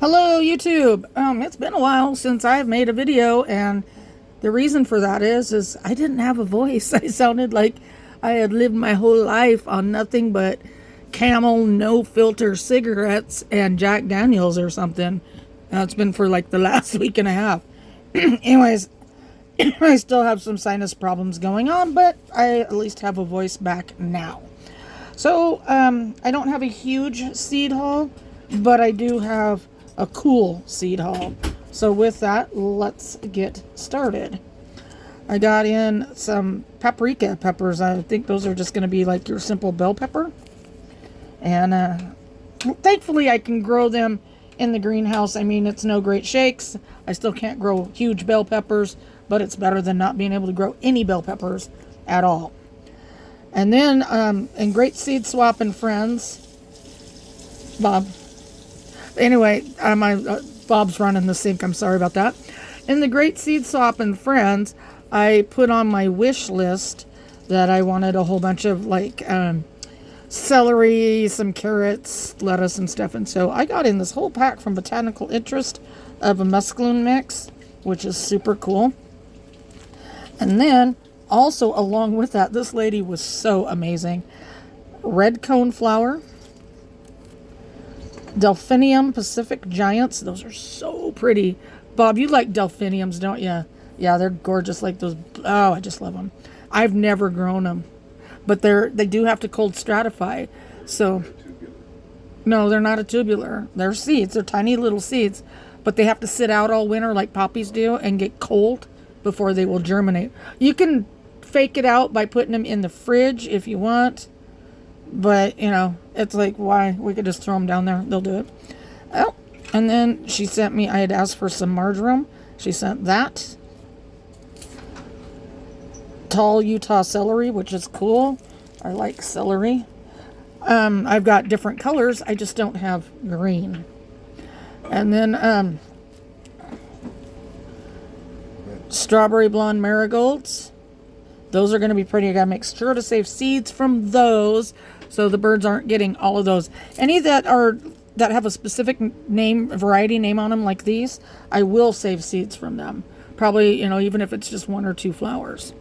Hello YouTube. It's been a while since I've made a video, and the reason for that is I didn't have a voice. I sounded like I had lived my whole life on nothing but Camel no filter cigarettes and Jack Daniels or something. It's been for like the last week and a half. Anyways, I still have some sinus problems going on, but I at least have a voice back now. So I don't have a huge seed haul, but I do have a cool seed haul. So with that, let's get started. I got in some paprika peppers. I think those are just going to be like your simple bell pepper. And thankfully I can grow them in the greenhouse. I mean, it's no great shakes. I still can't grow huge bell peppers, but it's better than not being able to grow any bell peppers at all. And then in Great Seed Swap and Friends, Bob. Anyway, Bob's running the sink. I'm sorry about that. In the Great Seed Swap and Friends, I put on my wish list that I wanted a whole bunch of like celery, some carrots, lettuce, and stuff. And so I got in this whole pack from Botanical Interest of a mesclun mix, which is super cool. And then also along with that, this lady was so amazing. Red cone flower. Delphinium Pacific Giants. Those are so pretty. Bob, you like delphiniums, don't you? Yeah, they're gorgeous like those. Oh, I just love them. I've never grown them. But they do have to cold stratify. So, no, they're not a tubular. They're seeds. They're tiny little seeds. But they have to sit out all winter like poppies do and get cold before they will germinate. You can fake it out by putting them in the fridge if you want. But, you know, it's like, why? We could just throw them down there. They'll do it. Oh, and then she sent me, I had asked for some marjoram. She sent that. Tall Utah celery, which is cool. I like celery. I've got different colors. I just don't have green. And then strawberry blonde marigolds. Those are going to be pretty. I got to make sure to save seeds from those so the birds aren't getting all of those. Any that have a specific name, variety name on them like these, I will save seeds from them. Probably, you know, even if it's just one or two flowers.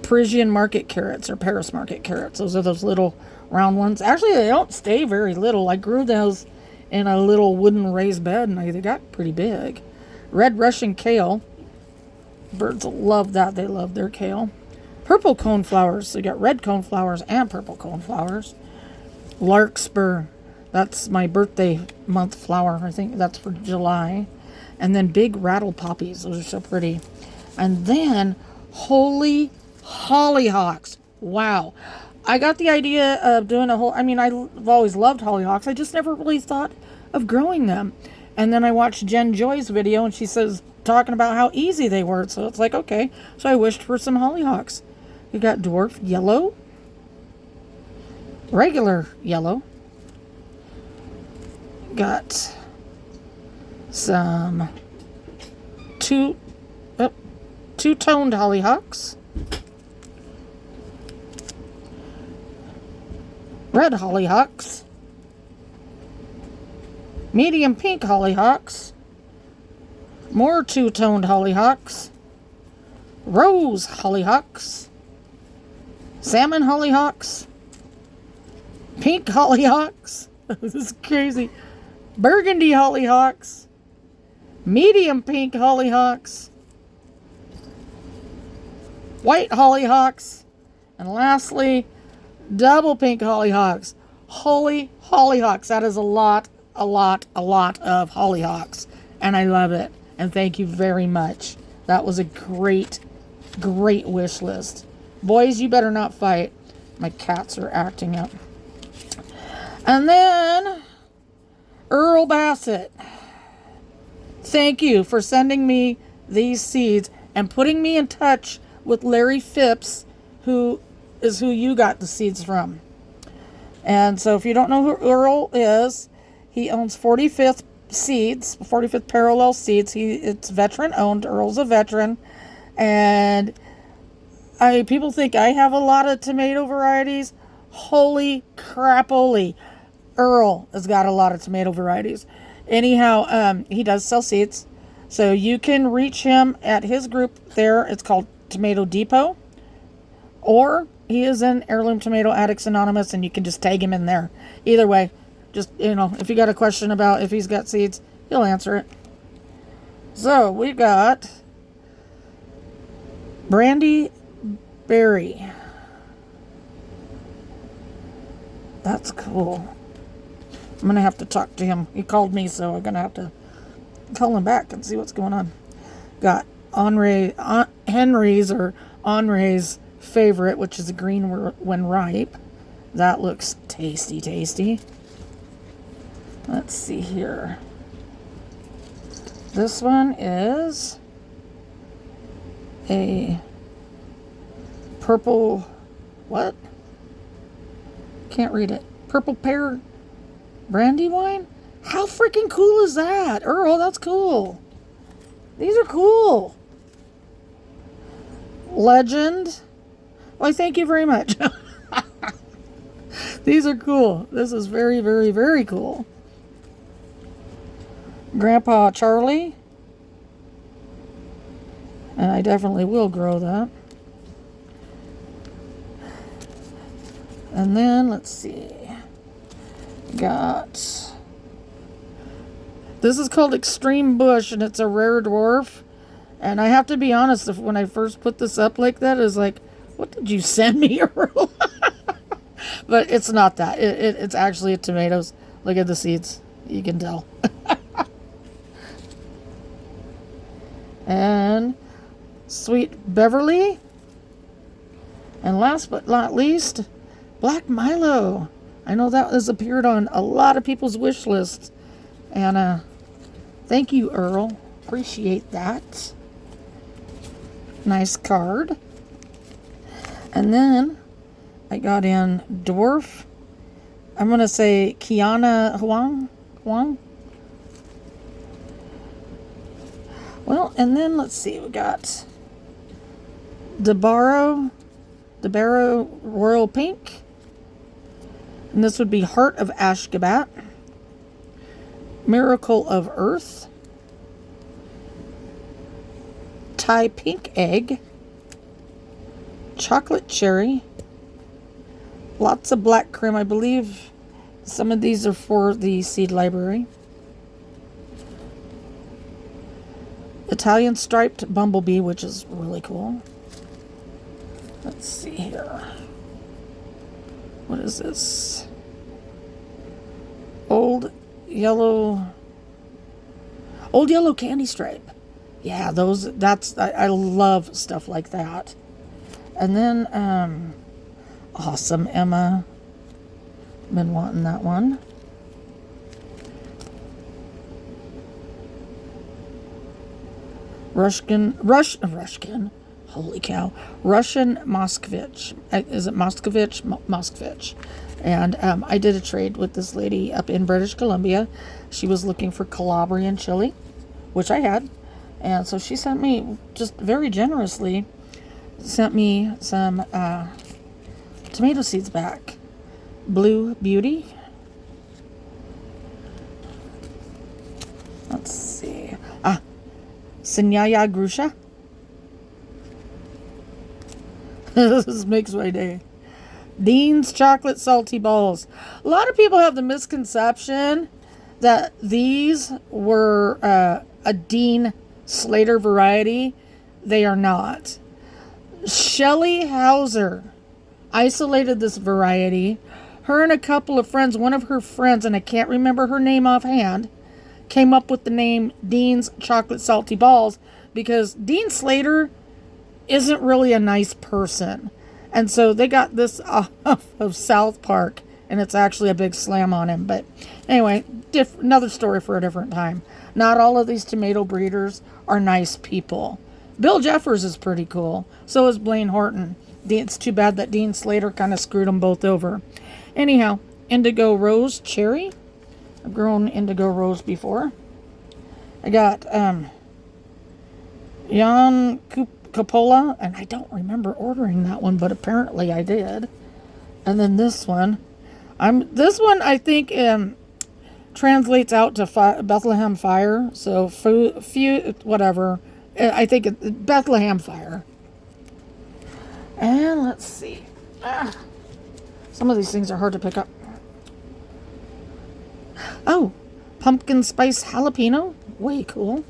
Parisian market carrots or Paris market carrots. Those are those little round ones. Actually, they don't stay very little. I grew those in a little wooden raised bed and they got pretty big. Red Russian kale. Birds love that. They love their kale. Purple coneflowers. So you got red coneflowers and purple coneflowers. Larkspur. That's my birthday month flower. I think that's for July. And then big rattle poppies. Those are so pretty. And then holy hollyhocks. Wow. I got the idea of doing a whole... I mean, I've always loved hollyhocks. I just never really thought of growing them. And then I watched Jen Joy's video and she says... talking about how easy they were. So it's like, okay. So I wished for some hollyhocks. You got dwarf yellow. Regular yellow. Got some two-toned hollyhocks. Red hollyhocks. Medium pink hollyhocks. More two-toned hollyhocks. Rose hollyhocks. Salmon hollyhocks. Pink hollyhocks. This is crazy. Burgundy hollyhocks. Medium pink hollyhocks. White hollyhocks. And lastly, double pink hollyhocks. Holy hollyhocks. That is a lot of hollyhocks. And I love it. And thank you very much. That was a great wish list. Boys, you better not fight. My cats are acting up. And then, Earl Bassett. Thank you for sending me these seeds and putting me in touch with Larry Phipps, who you got the seeds from. And so if you don't know who Earl is, he owns 45th Seeds, 45th Parallel Seeds. It's veteran owned. Earl's a veteran, and people think I have a lot of tomato varieties. Holy crapoly. Earl has got a lot of tomato varieties. Anyhow, he does sell seeds. So you can reach him at his group there. It's called Tomato Depot. Or he is in Heirloom Tomato Addicts Anonymous, and you can just tag him in there. Either way, just, if you got a question about if he's got seeds, he'll answer it. So we got Brandy Berry. That's cool. I'm going to have to talk to him. He called me, so I'm going to have to call him back and see what's going on. Got Henry's or Henri's favorite, which is a green when ripe. That looks tasty, tasty. Let's see here. This one is a purple, what? Can't read it. Purple pear brandy wine? How freaking cool is that? Earl, that's cool. These are cool. Legend. Why, thank you very much. These are cool. This is very, very, very cool. Grandpa Charlie. And I definitely will grow that. And then, let's see. Got... This is called Extreme Bush, and it's a rare dwarf. And I have to be honest, when I first put this up like that, it was like, what did you send me, Earl? But it's not that. It's actually tomatoes. Look at the seeds. You can tell. And Sweet Beverly. And last but not least, Black Milo. I know that has appeared on a lot of people's wish lists. And thank you, Earl. Appreciate that. Nice card. And then I got in Dwarf. I'm going to say Kiana Huang. Well, and then let's see. We got DeBarrow Royal Pink. And this would be Heart of Ashgabat. Miracle of Earth. Thai Pink Egg. Chocolate Cherry. Lots of black cream. I believe some of these are for the seed library. Italian Striped Bumblebee, which is really cool. Let's see here. What is this? Old Yellow Candy Stripe. Yeah, I love stuff like that. And then, Awesome Emma. Been wanting that one. Russian. Holy cow. Russian Moskvich. Is it Moskvich? Moskvich. And I did a trade with this lady up in British Columbia. She was looking for Calabrian chili, which I had. And so she sent me, just very generously, sent me some tomato seeds back. Blue Beauty. Let's see. Sinyaya Grusha. This makes my day. Dean's Chocolate Salty Balls. A lot of people have the misconception that these were a Dean Slater variety. They are not. Shelley Hauser isolated this variety. Her and a couple of friends, one of her friends, and I can't remember her name offhand, came up with the name Dean's Chocolate Salty Balls because Dean Slater isn't really a nice person. And so they got this off of South Park, and it's actually a big slam on him. But anyway, another story for a different time. Not all of these tomato breeders are nice people. Bill Jeffers is pretty cool. So is Blaine Horton. It's too bad that Dean Slater kind of screwed them both over. Anyhow, Indigo Rose Cherry. I've grown Indigo Rose before. I got Jan Coppola, and I don't remember ordering that one, but apparently I did. And then this one. I think translates out to Bethlehem fire. So whatever. I think Bethlehem fire. And let's see. Some of these things are hard to pick up. Oh, pumpkin spice jalapeno. Way cool.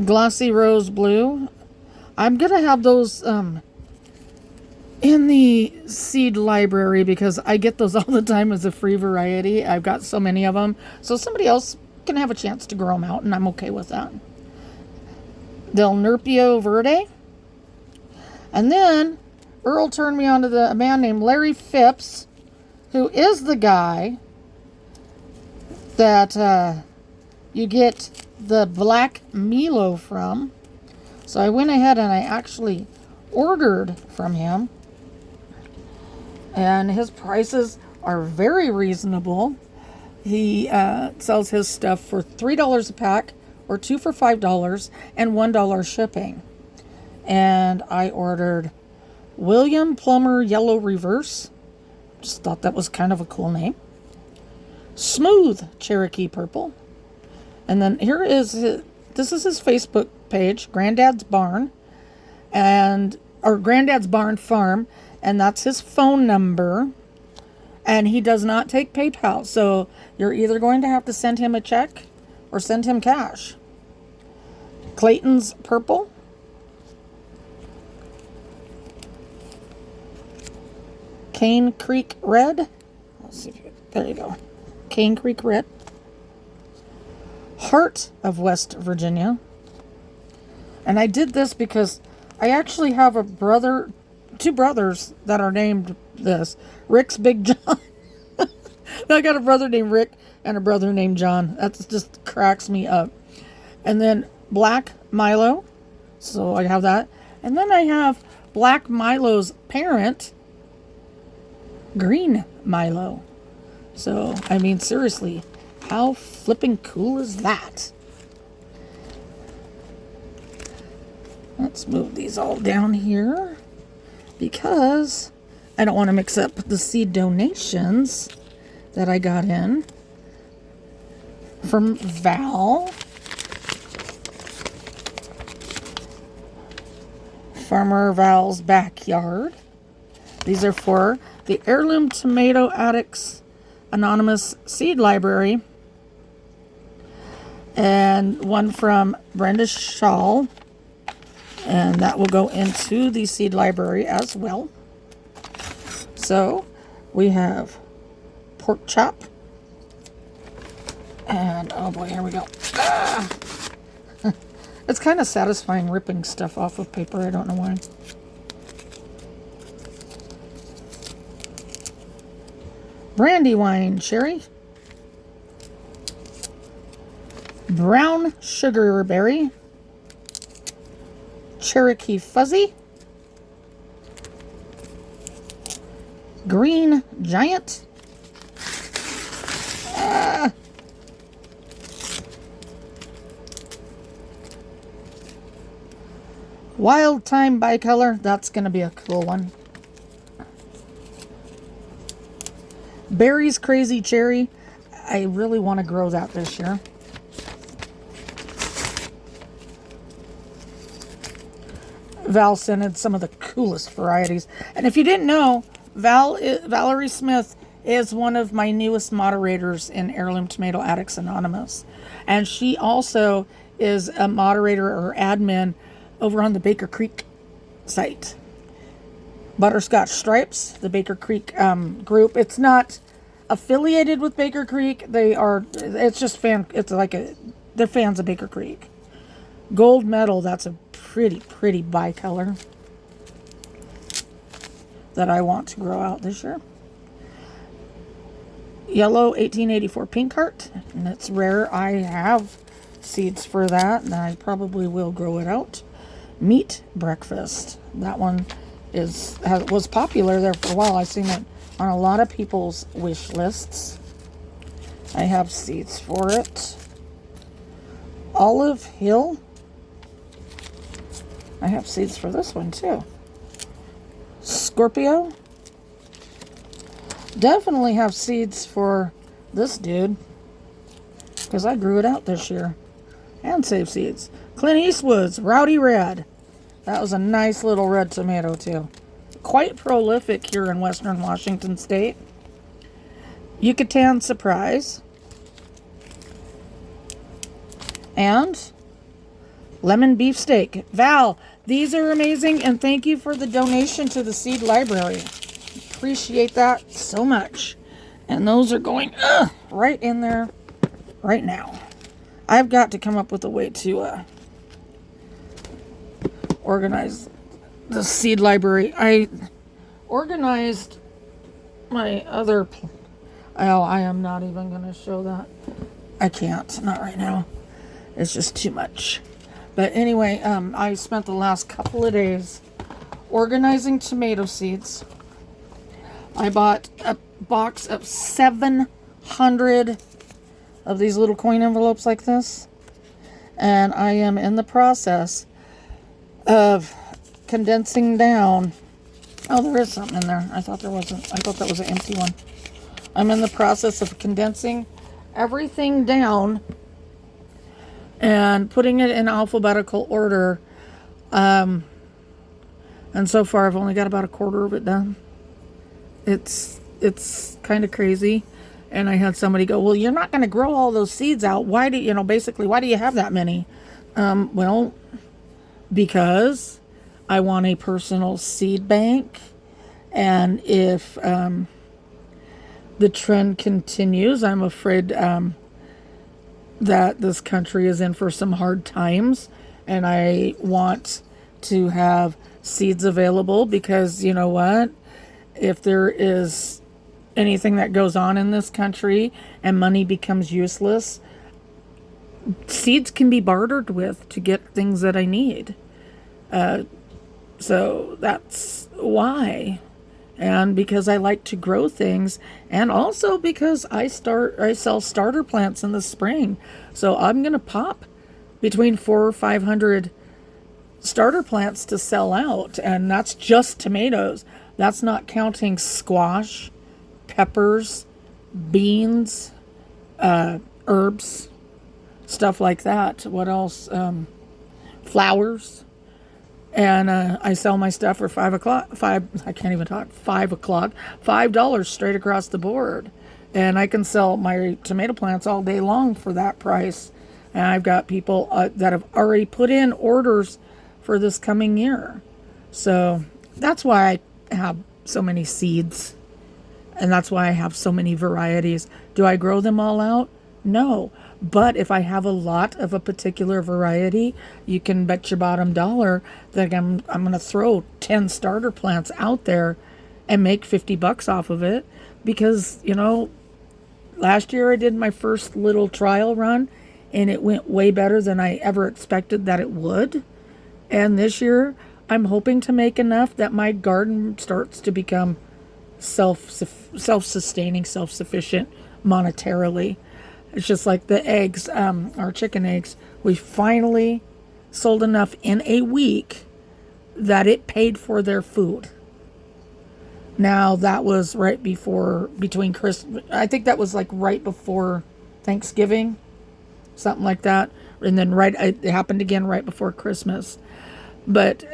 Glossy rose blue. I'm going to have those in the seed library because I get those all the time as a free variety. I've got so many of them. So somebody else can have a chance to grow them out, and I'm okay with that. Del Nerpio Verde. And then Earl turned me on to a man named Larry Phipps, who is the guy that you get the Black Milo from. So I went ahead and I actually ordered from him. And his prices are very reasonable. He sells his stuff for $3 a pack, or 2 for $5, and $1 shipping. And I ordered William Plummer Yellow Reverse. Just thought that was kind of a cool name. Smooth Cherokee Purple. And then this is his Facebook page, Granddad's Barn, or Granddad's Barn Farm, and that's his phone number. And he does not take PayPal, so you're either going to have to send him a check or send him cash. Clayton's Purple. Cane Creek Red. Let's see there you go. Cane Creek Red. Heart of West Virginia. And I did this because I actually have two brothers that are named this. Rick's Big John. I got a brother named Rick and a brother named John. That just cracks me up. And then Black Milo. So I have that. And then I have Black Milo's parent, Green Milo. So, I mean, seriously, how flipping cool is that? Let's move these all down here because I don't want to mix up the seed donations that I got in from Val. Farmer Val's Backyard. These are for the Heirloom Tomato Addicts Anonymous Seed Library. And one from Brenda Shaw. And that will go into the seed library as well. So we have pork chop. And oh boy, here we go. Ah! It's kind of satisfying ripping stuff off of paper. I don't know why. Brandywine Cherry. Brown Sugar Berry. Cherokee Fuzzy. Green Giant. Wild Time Bicolor. That's going to be a cool one. Berry's Crazy Cherry. I really want to grow that this year. Val sent some of the coolest varieties. And if you didn't know, Valerie Smith is one of my newest moderators in Heirloom Tomato Addicts Anonymous. And she also is a moderator or admin over on the Baker Creek site. Butterscotch Stripes, the Baker Creek group. It's not affiliated with Baker Creek. It's just they're fans of Baker Creek. Gold Medal, that's a pretty bicolor that I want to grow out this year. Yellow 1884 Pink Heart, and it's rare. I have seeds for that, and I probably will grow it out. Meat Breakfast, that one was popular there for a while. I've seen it on a lot of people's wish lists. I have seeds for it. Olive Hill, I have seeds for this one too. Scorpio. Definitely have seeds for this dude, because I grew it out this year. And save seeds. Clint Eastwood's Rowdy Red. That was a nice little red tomato too. Quite prolific here in western Washington state. Yucatan Surprise. And lemon beefsteak. Val, these are amazing, and thank you for the donation to the seed library. Appreciate that so much. And those are going right in there right now. I've got to come up with a way to organize the seed library. I organized my other... Oh, I am not even going to show that. I can't. Not right now. It's just too much. But anyway, I spent the last couple of days organizing tomato seeds. I bought a box of 700 of these little coin envelopes like this. And I am in the process of condensing down. Oh, there is something in there. I thought there wasn't. I thought that was an empty one. I'm in the process of condensing everything down and putting it in alphabetical order. And so far I've only got about a quarter of it done. It's kind of crazy. And I had somebody go, well, you're not going to grow all those seeds out. Why do basically, why do you have that many? Well, because I want a personal seed bank. And if the trend continues, I'm afraid that this country is in for some hard times, and I want to have seeds available because, you know what, if there is anything that goes on in this country and money becomes useless, seeds can be bartered with to get things that I need. So that's why. And because I like to grow things, and also because I sell starter plants in the spring. So I'm going to pop between 400 or 500 starter plants to sell out, and that's just tomatoes. That's not counting squash, peppers, beans, herbs, stuff like that. What else? Flowers. And I sell my stuff for $5 straight across the board. And I can sell my tomato plants all day long for that price. And I've got people that have already put in orders for this coming year. So that's why I have so many seeds. And that's why I have so many varieties. Do I grow them all out? No. But if I have a lot of a particular variety, you can bet your bottom dollar that I'm going to throw 10 starter plants out there and make $50 off of it. Because, last year I did my first little trial run and it went way better than I ever expected that it would. And this year I'm hoping to make enough that my garden starts to become self-sustaining, self-sufficient monetarily. It's just like the eggs, our chicken eggs. We finally sold enough in a week that it paid for their food. Now that was between Christmas. I think that was like right before Thanksgiving, something like that. And then it happened again right before Christmas. But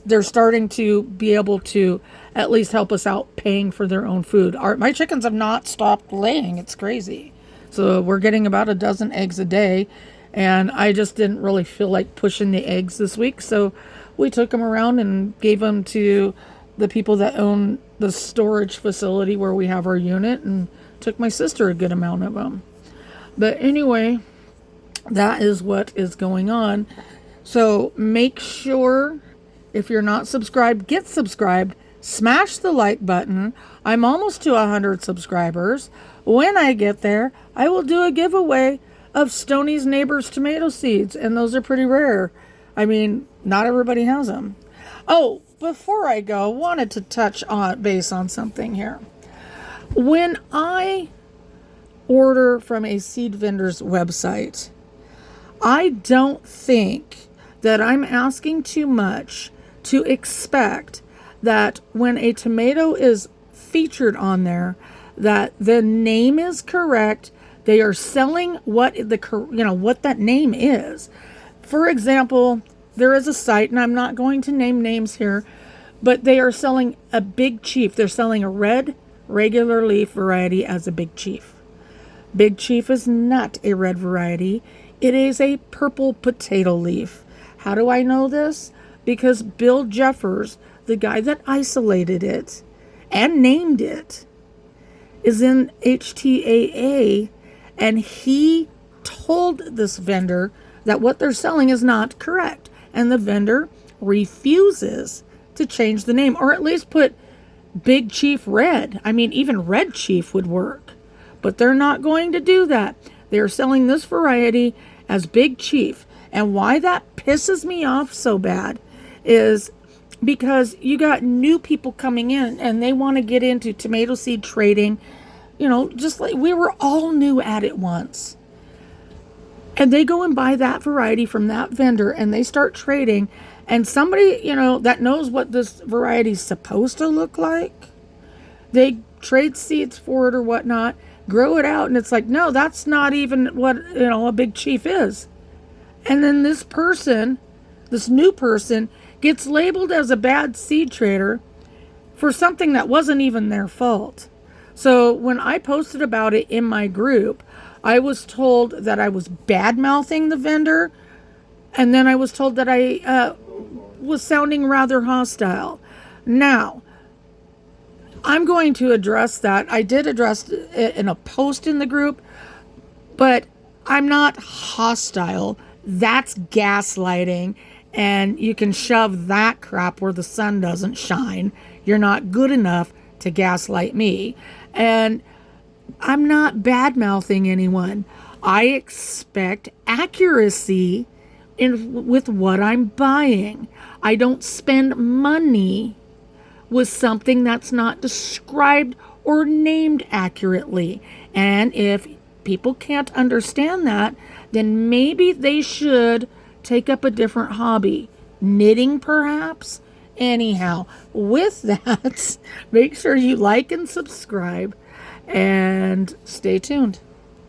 they're starting to be able to at least help us out paying for their own food. My chickens have not stopped laying. It's crazy. So we're getting about a dozen eggs a day, and I just didn't really feel like pushing the eggs this week. So we took them around and gave them to the people that own the storage facility where we have our unit, and took my sister a good amount of them. But anyway, that is what is going on. So make sure, if you're not subscribed, get subscribed. Smash the like button. I'm almost to 100 subscribers. When I get there, I will do a giveaway of Stoney's Neighbor's tomato seeds, and those are pretty rare. I mean, not everybody has them. Oh, before I go, wanted to touch base on something here. When I order from a seed vendor's website, I don't think that I'm asking too much to expect that when a tomato is featured on there, that the name is correct. They are selling what what that name is. For example, there is a site, and I'm not going to name names here, but they are selling a Big Chief. They're selling a red regular leaf variety as a Big Chief. Big Chief is not a red variety. It is a purple potato leaf. How do I know this? Because Bill Jeffers, the guy that isolated it and named it, is in HTAA, and he told this vendor that what they're selling is not correct. And the vendor refuses to change the name, or at least put Big Chief Red. I mean, even Red Chief would work. But they're not going to do that. They're selling this variety as Big Chief. And why that pisses me off so bad is because you got new people coming in and they want to get into tomato seed trading, just like we were all new at it once. And they go and buy that variety from that vendor and they start trading. And somebody, that knows what this variety is supposed to look like, they trade seeds for it or whatnot, grow it out, and it's like, no, that's not even what, a Big Chief is. And then this new person, gets labeled as a bad seed trader for something that wasn't even their fault. So when I posted about it in my group, I was told that I was bad-mouthing the vendor, and then I was told that I was sounding rather hostile. Now, I'm going to address that. I did address it in a post in the group, but I'm not hostile. That's gaslighting, and you can shove that crap where the sun doesn't shine. You're not good enough to gaslight me. And I'm not bad-mouthing anyone. I expect accuracy with what I'm buying. I don't spend money with something that's not described or named accurately. And if people can't understand that, then maybe they should take up a different hobby. Knitting, perhaps? Anyhow, with that, make sure you like and subscribe and stay tuned.